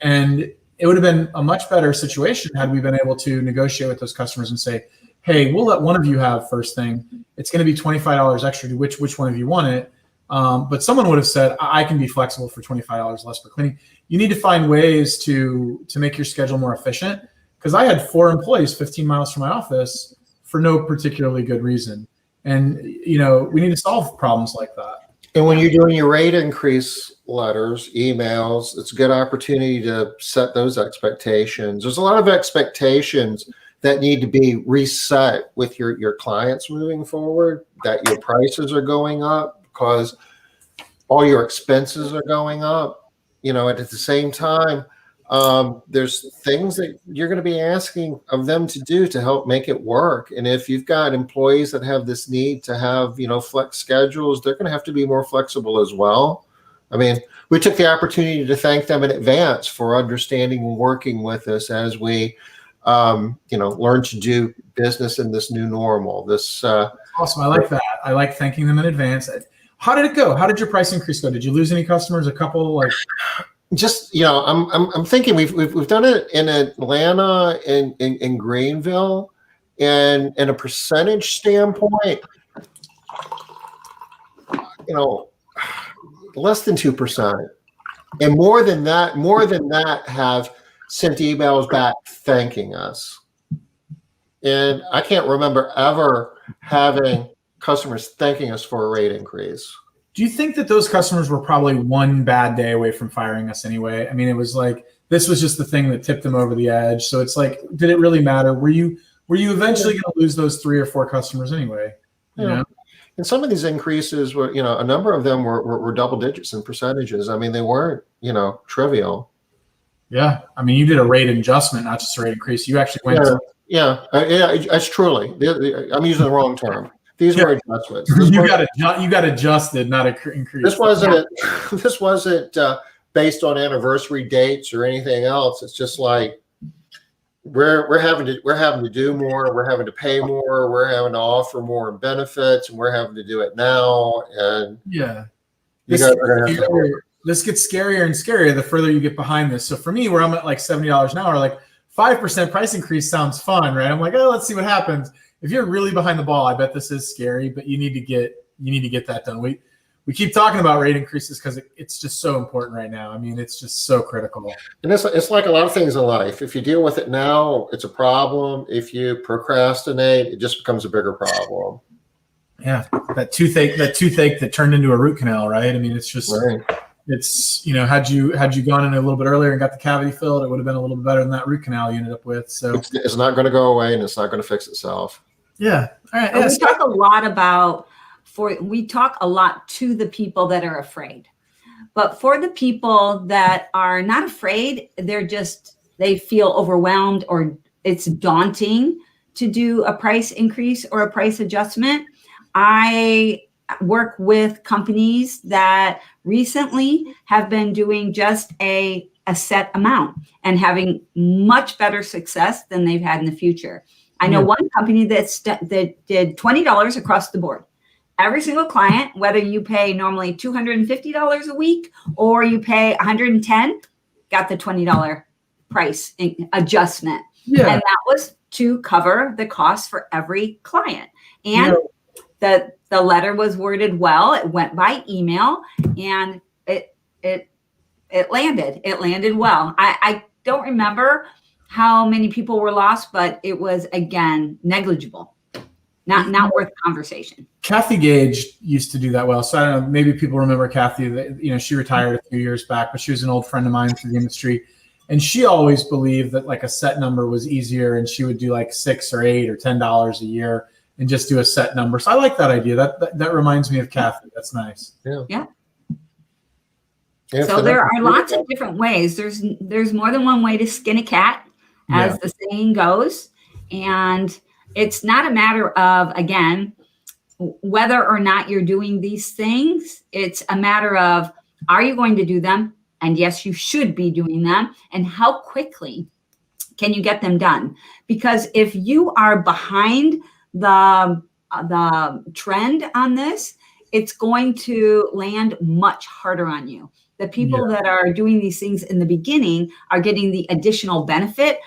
And it would have been a much better situation had we been able to negotiate with those customers and say, hey, we'll let one of you have first thing. It's going to be $25 extra to which one of you want it. But someone would have said, I can be flexible for $25 less for cleaning. You need to find ways to make your schedule more efficient. Because I had 4 employees 15 miles from my office for no particularly good reason. And, you know, we need to solve problems like that. And when you're doing your rate increase letters, emails, it's a good opportunity to set those expectations. There's a lot of expectations that need to be reset with your clients moving forward, that your prices are going up because all your expenses are going up, you know, and at the same time, there's things that you're going to be asking of them to do to help make it work. And if you've got employees that have this need to have, you know, flex schedules, they're going to have to be more flexible as well. I mean, we took the opportunity to thank them in advance for understanding and working with us as we, you know, learn to do business in this new normal. This awesome. I like that. I like thanking them in advance. How did it go? How did your price increase go? Did you lose any customers? A couple, like. Just, you know, I'm thinking we've done it in Atlanta and in Greenville, and in a percentage standpoint, you know, less than 2%, and more than that have sent emails back thanking us. And I can't remember ever having customers thanking us for a rate increase. Do you think that those customers were probably one bad day away from firing us anyway? I mean, it was like, this was just the thing that tipped them over the edge. So it's like, did it really matter? Were you eventually going to lose those 3 or 4 customers anyway? You know? And some of these increases were, you know, a number of them were double digits in percentages. I mean, they weren't, you know, trivial. Yeah. I mean, you did a rate adjustment, not just a rate increase. You actually went yeah, it's truly, I'm using the wrong term. These were adjustments. You got adjusted, not increased. This wasn't based on anniversary dates or anything else. It's just like we're having to do more. We're having to pay more. We're having to offer more benefits, and we're having to do it now. And yeah, you guys are going to have to. This gets scarier and scarier the further you get behind this. So for me, where I'm at like $70 an hour, like 5% price increase sounds fun, right? I'm like, oh, let's see what happens. If you're really behind the ball, I bet this is scary, but you need to get that done. We keep talking about rate increases because it's just so important right now. I mean, it's just so critical. And it's like a lot of things in life. If you deal with it now, it's a problem. If you procrastinate, it just becomes a bigger problem. Yeah, that toothache that turned into a root canal, right? I mean, it's just right. It's, you know, had you gone in a little bit earlier and got the cavity filled, it would have been a little bit better than that root canal you ended up with. So it's not going to go away, and it's not going to fix itself. Yeah. All right. We talk a lot about we talk a lot to the people that are afraid, but for the people that are not afraid, they feel overwhelmed or it's daunting to do a price increase or a price adjustment. I work with companies that recently have been doing just a set amount and having much better success than they've had in the future. I know one company that did $20 across the board. Every single client, whether you pay normally $250 a week or you pay $110, got the $20 price adjustment. Yeah. And that was to cover the cost for every client. And the letter was worded well. It went by email, and it landed. It landed well. I don't remember how many people were lost, but it was, again, negligible, not worth conversation. Kathy Gage used to do that well. So I don't know, maybe people remember Kathy, you know, she retired a few years back, but she was an old friend of mine through the industry. And she always believed that like a set number was easier, and she would do like $6 or $8 or $10 a year and just do a set number. So I like that idea. That reminds me of Kathy. That's nice. Yeah. So there are lots of different ways. There's more than one way to skin a cat, as the saying goes. And it's not a matter of, again, whether or not you're doing these things. It's a matter of, are you going to do them? And yes, you should be doing them. And how quickly can you get them done? Because if you are behind the trend on this, it's going to land much harder on you. The people that are doing these things in the beginning are getting the additional benefit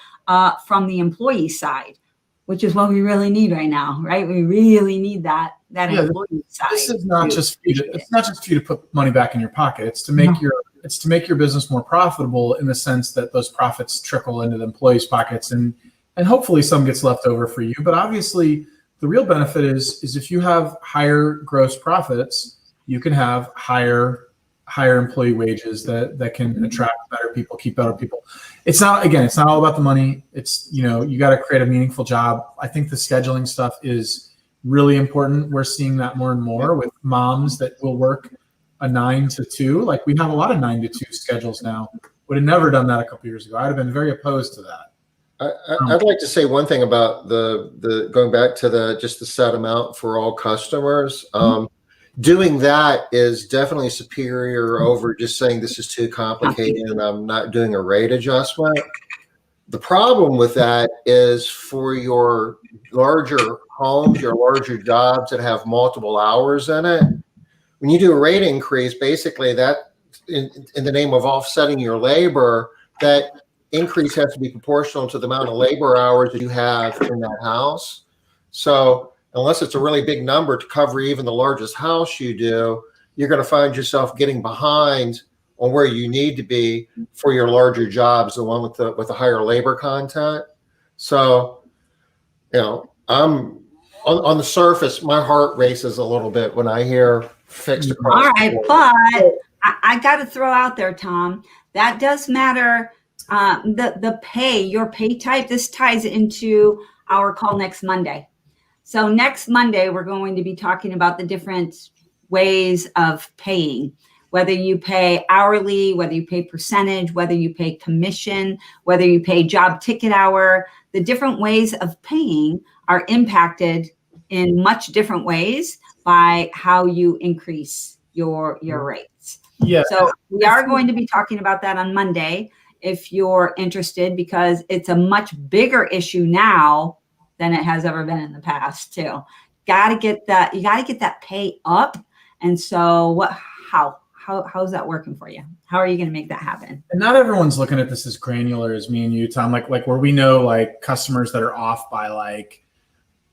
from the employee side, which is what we really need right now, right? We really need that employee side. This is not just for you to put money back in your pocket. It's to make your business more profitable in the sense that those profits trickle into the employees' pockets, and hopefully some gets left over for you. But obviously, The real benefit is if you have higher gross profits, you can have higher employee wages that can attract better people, keep better people. It's not all about the money. It's, you got to create a meaningful job. I think the scheduling stuff is really important. We're seeing that more and more with moms that will work a 9 to 2. Like we have a lot of 9 to 2 schedules now. Would have never done that a couple years ago. I'd have been very opposed to that. I'd like to say one thing about the going back to just the set amount for all customers. Doing that is definitely superior over just saying this is too complicated and I'm not doing a rate adjustment. The problem with that is for your larger homes, your larger jobs that have multiple hours in it, when you do a rate increase, basically that in the name of offsetting your labor, that increase has to be proportional to the amount of labor hours that you have in that house. So unless it's a really big number to cover even the largest house you do, you're going to find yourself getting behind on where you need to be for your larger jobs, the one with the higher labor content. So, I'm on the surface, my heart races a little bit when I hear fixed across. All right, but I got to throw out there, Tom, that does matter. The pay, your pay type, this ties into our call next Monday. So next Monday, we're going to be talking about the different ways of paying, whether you pay hourly, whether you pay percentage, whether you pay commission, whether you pay job ticket hour. The different ways of paying are impacted in much different ways by how you increase your rates. Yeah. So we are going to be talking about that on Monday if you're interested, because it's a much bigger issue now than it has ever been in the past too. You got to get that pay up. And so how's that working for you? How are you going to make that happen? And not everyone's looking at this as granular as me and you, Tom, like where we know like customers that are off by like,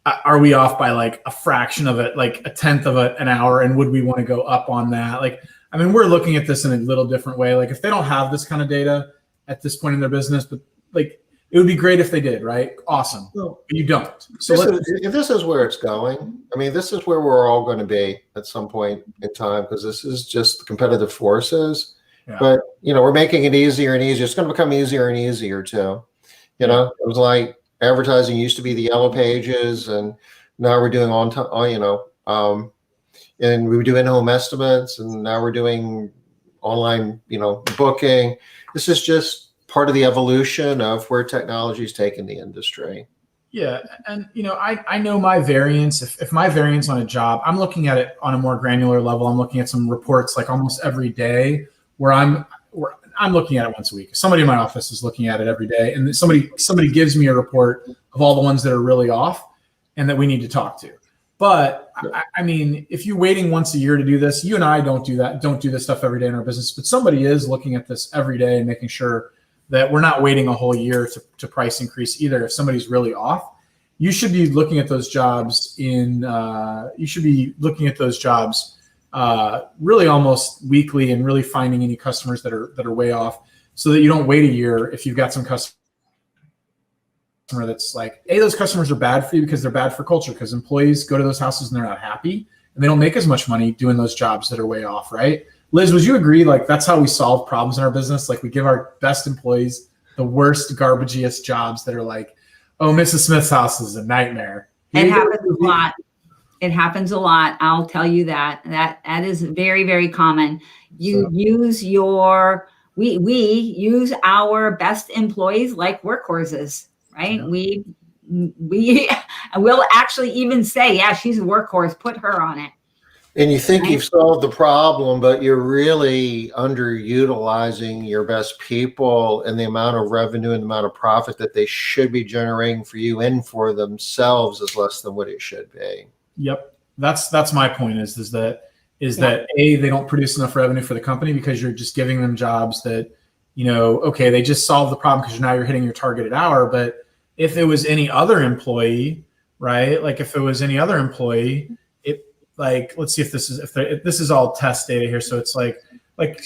are we off by like a fraction of it, like a tenth of an hour? And would we want to go up on that? Like, I mean, we're looking at this in a little different way. Like if they don't have this kind of data at this point in their business, but like, it would be great if they did, right? Awesome. But you don't. So this is where it's going. I mean, this is where we're all going to be at some point in time, because this is just competitive forces. Yeah. But, we're making it easier and easier. It's going to become easier and easier too. It was like advertising used to be the yellow pages, and now we're doing and we do in-home estimates, and now we're doing online, booking. This is just part of the evolution of where technology is taking the industry. Yeah. And, I know my variance, if my variance on a job, I'm looking at it on a more granular level. I'm looking at some reports like almost every day where I'm looking at it once a week. Somebody in my office is looking at it every day. And somebody gives me a report of all the ones that are really off and that we need to talk to. But I mean, if you're waiting once a year to do this, you and I don't do this stuff every day in our business, but somebody is looking at this every day and making sure that we're not waiting a whole year to price increase either. If somebody's really off, you should be looking at those jobs really almost weekly and really finding any customers that are way off, so that you don't wait a year if you've got some customer that's like, hey, those customers are bad for you because they're bad for culture, because employees go to those houses and they're not happy and they don't make as much money doing those jobs that are way off, right? Liz, would you agree? Like that's how we solve problems in our business. Like we give our best employees the worst, garbagiest jobs that are like, oh, Mrs. Smith's house is a nightmare. It happens a lot. It happens a lot. I'll tell you that is very, very common. We use our best employees like workhorses, right? Yeah. We will actually even say, yeah, she's a workhorse, put her on it. And you think you've solved the problem, but you're really underutilizing your best people, and the amount of revenue and the amount of profit that they should be generating for you and for themselves is less than what it should be. Yep. That's my point is that A, they don't produce enough revenue for the company because you're just giving them jobs that, okay, they just solved the problem because now you're hitting your targeted hour. But if it was any other employee, right? Like if it was any other employee, like, let's see if this is all test data here. So it's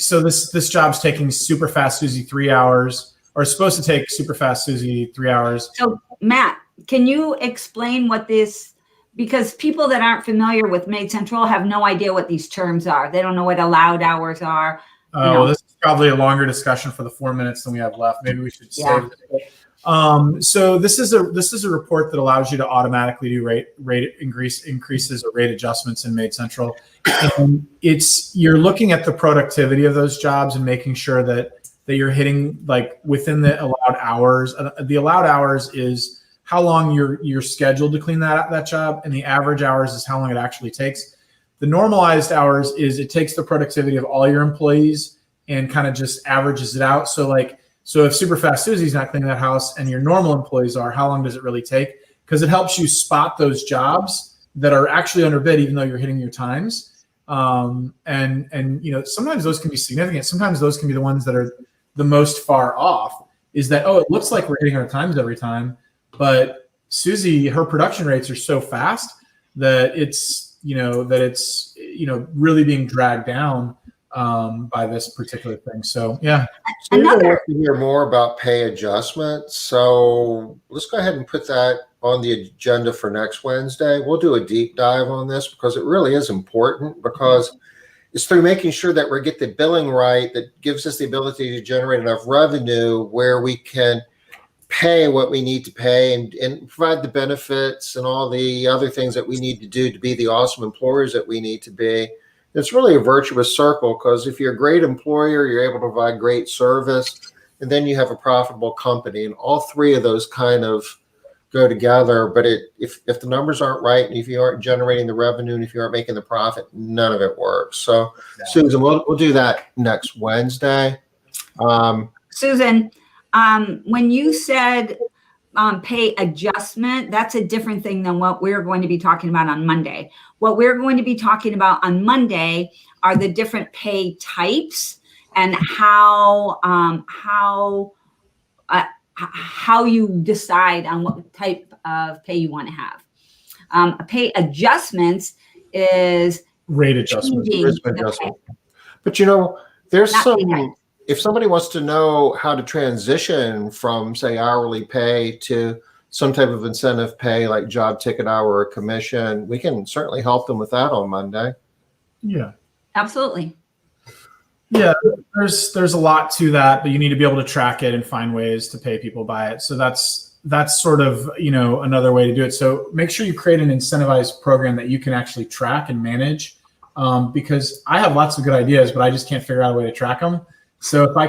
so this job's taking super fast Susie 3 hours, or it's supposed to take super fast Susie 3 hours. So Matt, can you explain what this because people that aren't familiar with Maid Central have no idea what these terms are. They don't know what allowed hours are. Well, this is probably a longer discussion for the 4 minutes than we have left. Maybe we should save it. So this is a report that allows you to automatically do rate increases or rate adjustments in Maid Central. And you're looking at the productivity of those jobs and making sure that you're hitting like within the allowed hours. The allowed hours is how long you're scheduled to clean that job, and the average hours is how long it actually takes. The normalized hours is it takes the productivity of all your employees and kind of just averages it out. So if Super Fast Susie's not cleaning that house and your normal employees are, how long does it really take? Because it helps you spot those jobs that are actually underbid, even though you're hitting your times. And sometimes those can be significant. Sometimes those can be the ones that are the most far off. Is that, it looks like we're hitting our times every time, but Susie, her production rates are so fast that it's really being dragged down by this particular thing. So yeah. So we're going to hear more about pay adjustments. So let's go ahead and put that on the agenda for next Wednesday. We'll do a deep dive on this because it really is important, because it's through making sure that we get the billing right that gives us the ability to generate enough revenue where we can pay what we need to pay and provide the benefits and all the other things that we need to do to be the awesome employers that we need to be. It's really a virtuous circle, because if you're a great employer, you're able to provide great service, and then you have a profitable company. And all three of those kind of go together. But if the numbers aren't right, and if you aren't generating the revenue, and if you aren't making the profit, none of it works. So, yeah. Susan, we'll do that next Wednesday. Susan, when you said pay adjustment, that's a different thing than what we're going to be talking about on Monday. What we're going to be talking about on Monday are the different pay types and how you decide on what type of pay you want to have. Pay adjustments is rate adjustments. But there's some. If somebody wants to know how to transition from, say, hourly pay to some type of incentive pay like job ticket hour or commission, we can certainly help them with that on Monday. Yeah, absolutely. Yeah, there's a lot to that, but you need to be able to track it and find ways to pay people by it. So that's sort of another way to do it. So make sure you create an incentivized program that you can actually track and manage, because I have lots of good ideas, but I just can't figure out a way to track them. So if I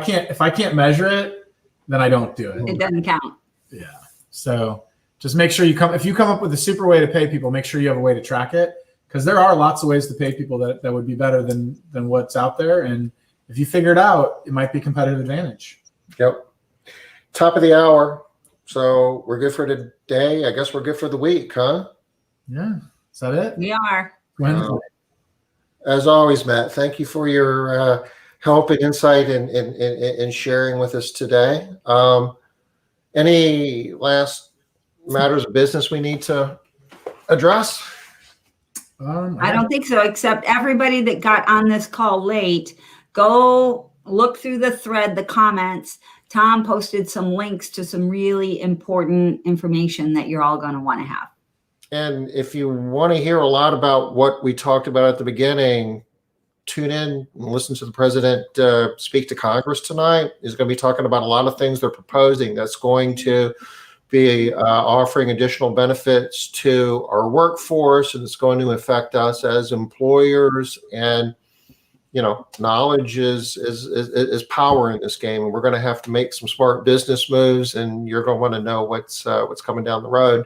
can't measure it, then I don't do it. It doesn't count. Yeah. So just make sure if you come up with a super way to pay people, make sure you have a way to track it, because there are lots of ways to pay people that would be better than what's out there. And if you figure it out, it might be competitive advantage. Yep. Top of the hour. So we're good for today. I guess we're good for the week, huh? Yeah. Is that it? We are. As always, Matt, thank you for your help and insight and sharing with us today. Any last matters of business we need to address? I don't think so, except everybody that got on this call late, go look through the thread, the comments. Tom posted some links to some really important information that you're all going to want to have. And if you want to hear a lot about what we talked about at the beginning, tune in and listen to the president speak to Congress tonight. He's going to be talking about a lot of things they're proposing that's going to be offering additional benefits to our workforce, and it's going to affect us as employers. And knowledge is power in this game, and we're going to have to make some smart business moves, and you're going to want to know what's coming down the road.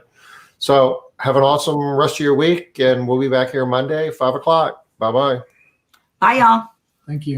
So have an awesome rest of your week, and we'll be back here Monday, 5 o'clock. Bye-bye. Bye, y'all. Thank you.